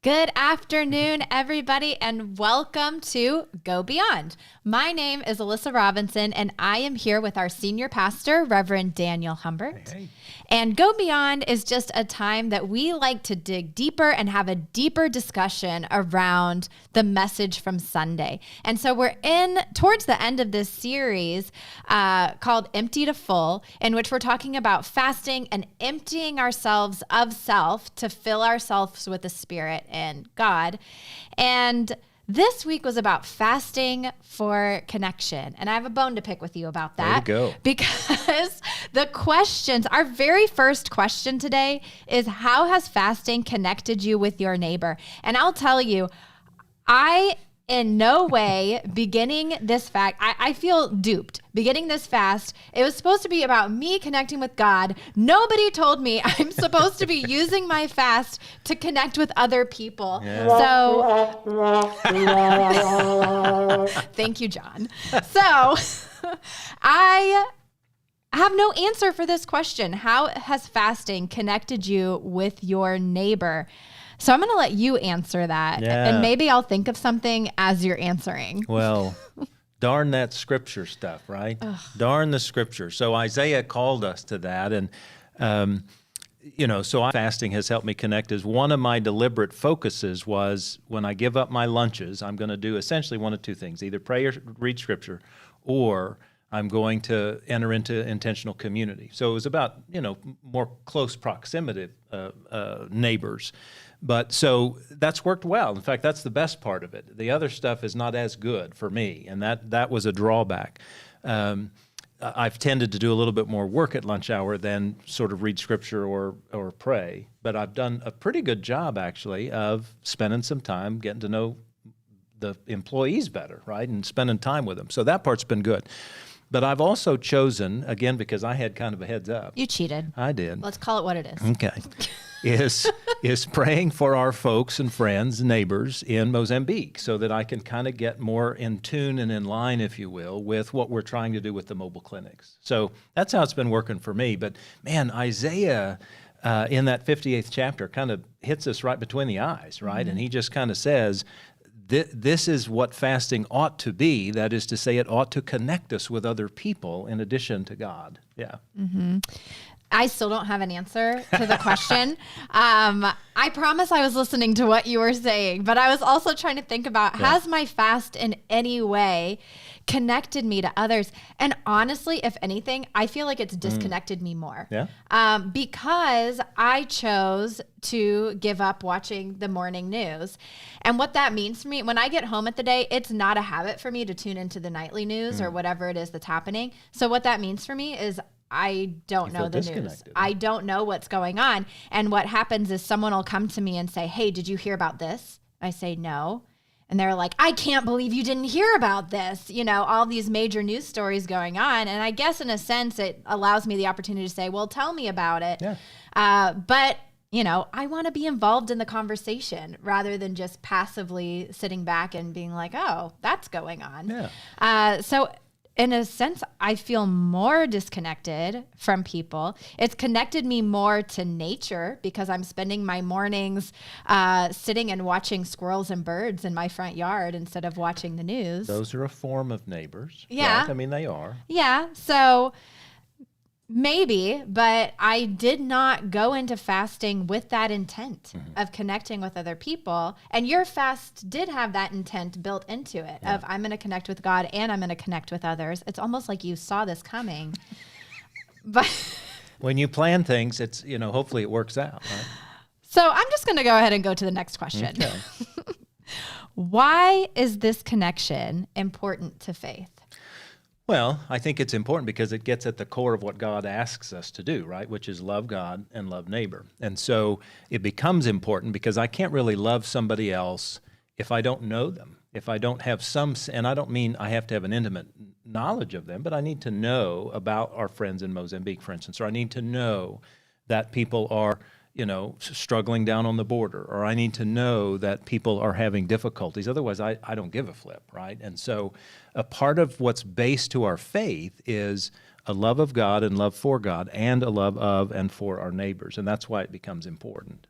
Good afternoon, everybody, and welcome to Go Beyond. My name is Alyssa Robinson, and I am here with our senior pastor, Reverend Daniel Humbert. Hey. And Go Beyond is just a time that we like to dig deeper and have a deeper discussion around the message from Sunday. And so we're towards the end of this series called Empty to Full, in which we're talking about fasting and emptying ourselves of self to fill ourselves with the Spirit and God. And this week was about fasting for connection. And I have a bone to pick with you about that. Way to go. Because the questions, our very first question today is, how has fasting connected you with your neighbor? And I'll tell you, in no way beginning this I feel duped. Beginning this fast, it was supposed to be about me connecting with God. Nobody told me I'm supposed to be using my fast to connect with other people. Yeah. So, thank you, John. So, I have no answer for this question. How has fasting connected you with your neighbor? So I'm going to let you answer that, and maybe I'll think of something as you're answering. Well, darn that scripture stuff, right? Ugh. Darn the scripture. So Isaiah called us to that, and fasting has helped me connect. As one of my deliberate focuses was, when I give up my lunches, I'm going to do essentially one of two things: either pray or read scripture, or I'm going to enter into intentional community. So it was about more close proximity neighbors. But so that's worked well. In fact, that's the best part of it. The other stuff is not as good for me, and that was a drawback. I've tended to do a little bit more work at lunch hour than sort of read scripture or pray, but I've done a pretty good job, actually, of spending some time getting to know the employees better, right, and spending time with them. So that part's been good. But I've also chosen, again, because I had kind of a heads up. You cheated. I did. Let's call it what it is. Okay. is praying for our folks and friends, neighbors in Mozambique, so that I can kind of get more in tune and in line, if you will, with what we're trying to do with the mobile clinics. So that's how it's been working for me. But man, Isaiah in that 58th chapter kind of hits us right between the eyes, right? Mm-hmm. And he just kind of says, this is what fasting ought to be. That is to say, it ought to connect us with other people in addition to God. Yeah. Mm-hmm. I still don't have an answer to the question. I promise I was listening to what you were saying, but I was also trying to think about, has my fast in any way connected me to others? And honestly, if anything, I feel like it's disconnected me more. Yeah. Because I chose to give up watching the morning news. And what that means for me, when I get home at the day, it's not a habit for me to tune into the nightly news or whatever it is that's happening. So what that means for me is I don't know the news. I don't know what's going on. And what happens is someone will come to me and say, hey, did you hear about this? I say, no. And they're like, I can't believe you didn't hear about this. All these major news stories going on. And I guess in a sense, it allows me the opportunity to say, well, tell me about it. Yeah. But I want to be involved in the conversation rather than just passively sitting back and being like, oh, that's going on. Yeah. So in a sense, I feel more disconnected from people. It's connected me more to nature because I'm spending my mornings sitting and watching squirrels and birds in my front yard instead of watching the news. Those are a form of neighbors. Yeah. Right? I mean, they are. Yeah. So maybe, but I did not go into fasting with that intent of connecting with other people. And your fast did have that intent built into it of, I'm going to connect with God and I'm going to connect with others. It's almost like you saw this coming. But when you plan things, it's, hopefully it works out, right? So I'm just going to go ahead and go to the next question. Okay. Why is this connection important to faith? Well, I think it's important because it gets at the core of what God asks us to do, right? Which is love God and love neighbor. And so it becomes important because I can't really love somebody else if I don't know them, if I don't have and I don't mean I have to have an intimate knowledge of them, but I need to know about our friends in Mozambique, for instance, or I need to know that people are struggling down on the border, or I need to know that people are having difficulties. Otherwise, I don't give a flip, right? And so a part of what's based to our faith is a love of God and love for God, and a love of and for our neighbors. And that's why it becomes important.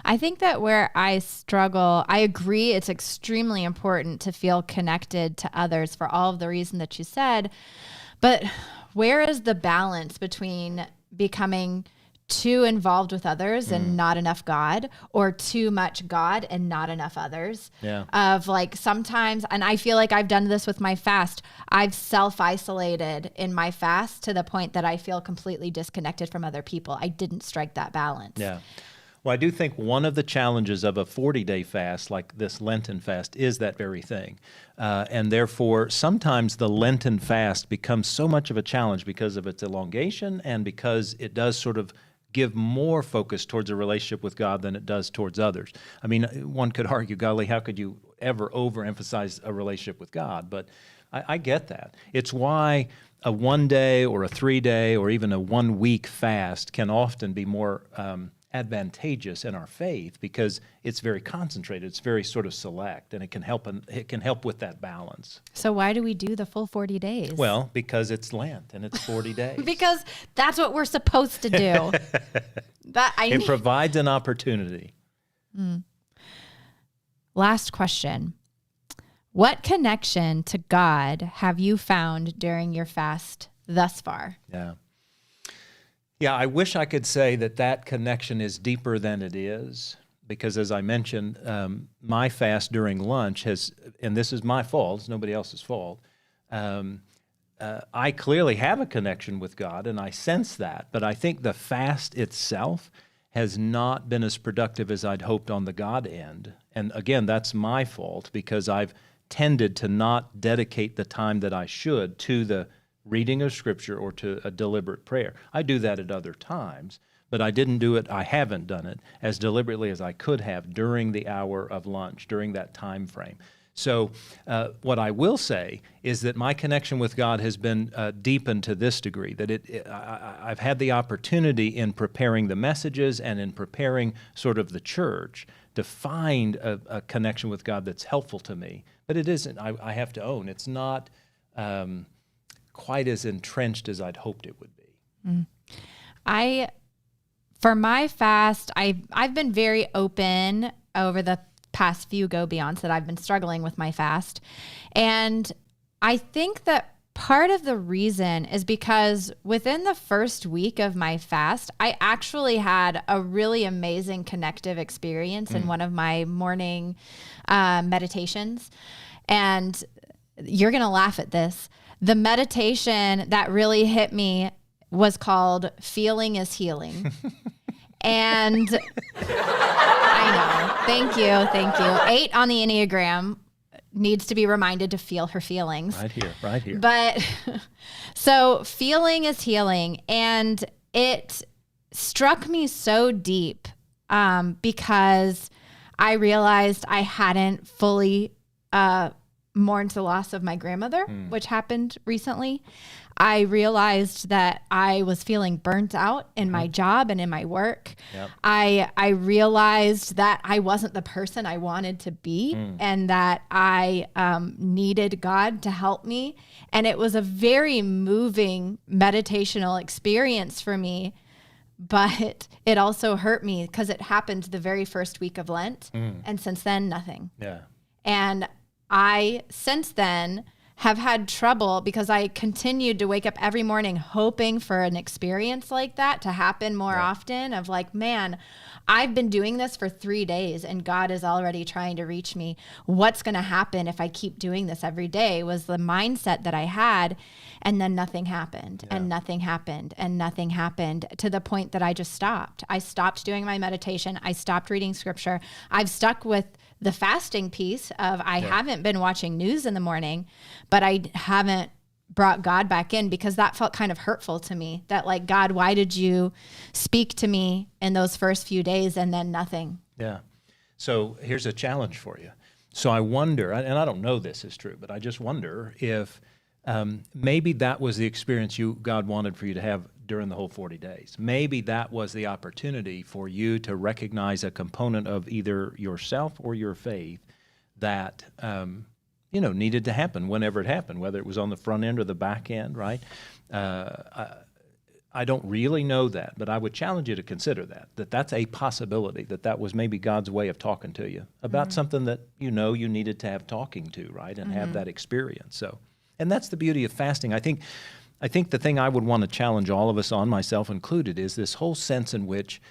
I think that where I struggle, I agree it's extremely important to feel connected to others for all of the reason that you said. But where is the balance between becoming too involved with others and not enough God, or too much God and not enough others? Yeah. Of like sometimes, and I feel like I've done this with my fast. I've self-isolated in my fast to the point that I feel completely disconnected from other people. I didn't strike that balance. Yeah. Well, I do think one of the challenges of a 40-day fast, like this Lenten fast, is that very thing. And therefore, sometimes the Lenten fast becomes so much of a challenge because of its elongation and because it does sort of give more focus towards a relationship with God than it does towards others. I mean, one could argue, golly, how could you ever overemphasize a relationship with God? But I get that. It's why a 1 day or a 3 day or even a 1 week fast can often be more advantageous in our faith because it's very concentrated, it's very sort of select, and it can help with that balance. So why do we do the full 40 days? Well, because it's Lent and it's 40 days. Because that's what we're supposed to do. It provides an opportunity. Last question. What connection to God have you found during your fast thus far? Yeah, I wish I could say that connection is deeper than it is, because as I mentioned, my fast during lunch has, and this is my fault, it's nobody else's fault, I clearly have a connection with God, and I sense that, but I think the fast itself has not been as productive as I'd hoped on the God end. And again, that's my fault, because I've tended to not dedicate the time that I should to the reading of Scripture or to a deliberate prayer. I do that at other times, but I haven't done it as deliberately as I could have during the hour of lunch, during that time frame. So what I will say is that my connection with God has been deepened to this degree, that I've had the opportunity in preparing the messages and in preparing sort of the church to find a connection with God that's helpful to me. But it isn't, I have to own, it's not quite as entrenched as I'd hoped it would be. For my fast, I've been very open over the past few go-beyonds that I've been struggling with my fast. And I think that part of the reason is because within the first week of my fast, I actually had a really amazing connective experience in one of my morning meditations. And you're going to laugh at this. The meditation that really hit me was called Feeling is Healing. And I know. Thank you. 8 on the Enneagram needs to be reminded to feel her feelings. Right here. But so Feeling is Healing. And it struck me so deep because I realized I hadn't fully mourned the loss of my grandmother, which happened recently. I realized that I was feeling burnt out in my job and in my work. Yep. I realized that I wasn't the person I wanted to be and that I needed God to help me. And it was a very moving meditational experience for me, but it also hurt me because it happened the very first week of Lent. And since then, nothing. Yeah. And I, since then, have had trouble because I continued to wake up every morning hoping for an experience like that to happen more often, of like, man, I've been doing this for 3 days and God is already trying to reach me. What's going to happen if I keep doing this every day was the mindset that I had. And then nothing happened and nothing happened and nothing happened, to the point that I just stopped. I stopped doing my meditation. I stopped reading Scripture. I've stuck with the fasting piece of I haven't been watching news in the morning, but I haven't brought God back in because that felt kind of hurtful to me. That like, God, why did you speak to me in those first few days and then nothing? Yeah. So here's a challenge for you. So I wonder, and I don't know this is true, but I just wonder if maybe that was the experience God wanted for you to have during the whole 40 days. Maybe that was the opportunity for you to recognize a component of either yourself or your faith that needed to happen whenever it happened, whether it was on the front end or the back end, right? I don't really know that, but I would challenge you to consider that's a possibility, that was maybe God's way of talking to you about something that you needed to have talking to, right, and have that experience. So, and that's the beauty of fasting. I think the thing I would want to challenge all of us on, myself included, is this whole sense in which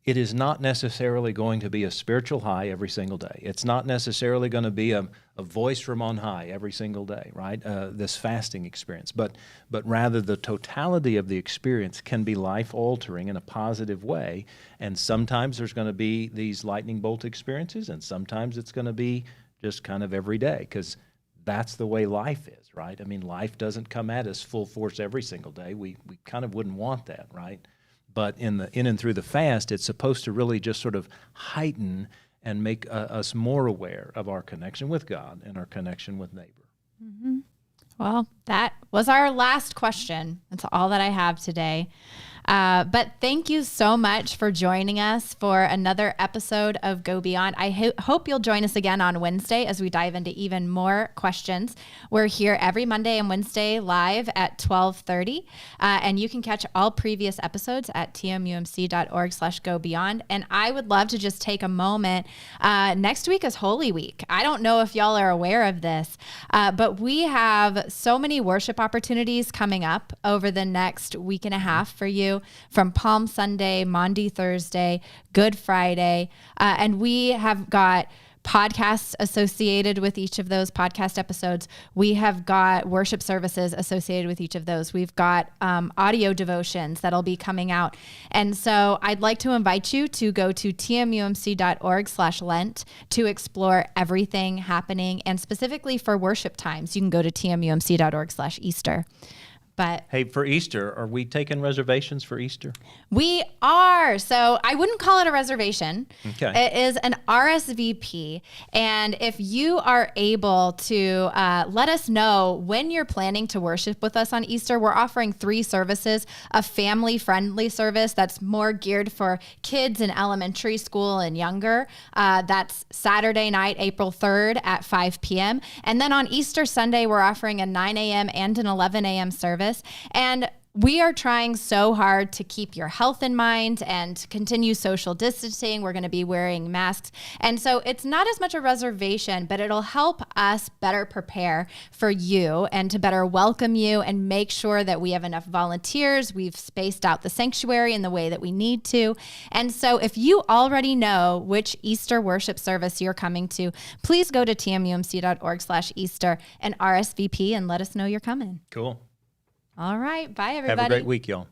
it is not necessarily going to be a spiritual high every single day. It's not necessarily going to be a voice from on high every single day, right? This fasting experience. But rather the totality of the experience can be life-altering in a positive way. And sometimes there's going to be these lightning bolt experiences, and sometimes it's going to be just kind of every day, because that's the way life is, right? I mean, life doesn't come at us full force every single day. We kind of wouldn't want that, right? But in and through the fast, it's supposed to really just sort of heighten and make us more aware of our connection with God and our connection with neighbor. Mm-hmm. Well, that was our last question. That's all that I have today. But thank you so much for joining us for another episode of Go Beyond. I hope you'll join us again on Wednesday as we dive into even more questions. We're here every Monday and Wednesday live at 12:30. And you can catch all previous episodes at tmumc.org/go beyond. And I would love to just take a moment. Next week is Holy Week. I don't know if y'all are aware of this, but we have so many worship opportunities coming up over the next week and a half for you, from Palm Sunday, Maundy Thursday, Good Friday. And we have got podcasts associated with each of those podcast episodes. We have got worship services associated with each of those. We've got audio devotions that'll be coming out. And so I'd like to invite you to go to tmumc.org/Lent to explore everything happening. And specifically for worship times, you can go to tmumc.org/Easter. But hey, for Easter, are we taking reservations for Easter? We are. So I wouldn't call it a reservation. Okay. It is an RSVP. And if you are able to let us know when you're planning to worship with us on Easter, we're offering 3 services: a family-friendly service that's more geared for kids in elementary school and younger. That's Saturday night, April 3rd at 5 p.m. And then on Easter Sunday, we're offering a 9 a.m. and an 11 a.m. service. And we are trying so hard to keep your health in mind and continue social distancing. We're going to be wearing masks. And so it's not as much a reservation, but it'll help us better prepare for you and to better welcome you and make sure that we have enough volunteers. We've spaced out the sanctuary in the way that we need to. And so if you already know which Easter worship service you're coming to, please go to tmumc.org/Easter and RSVP and let us know you're coming. Cool. All right. Bye, everybody. Have a great week, y'all.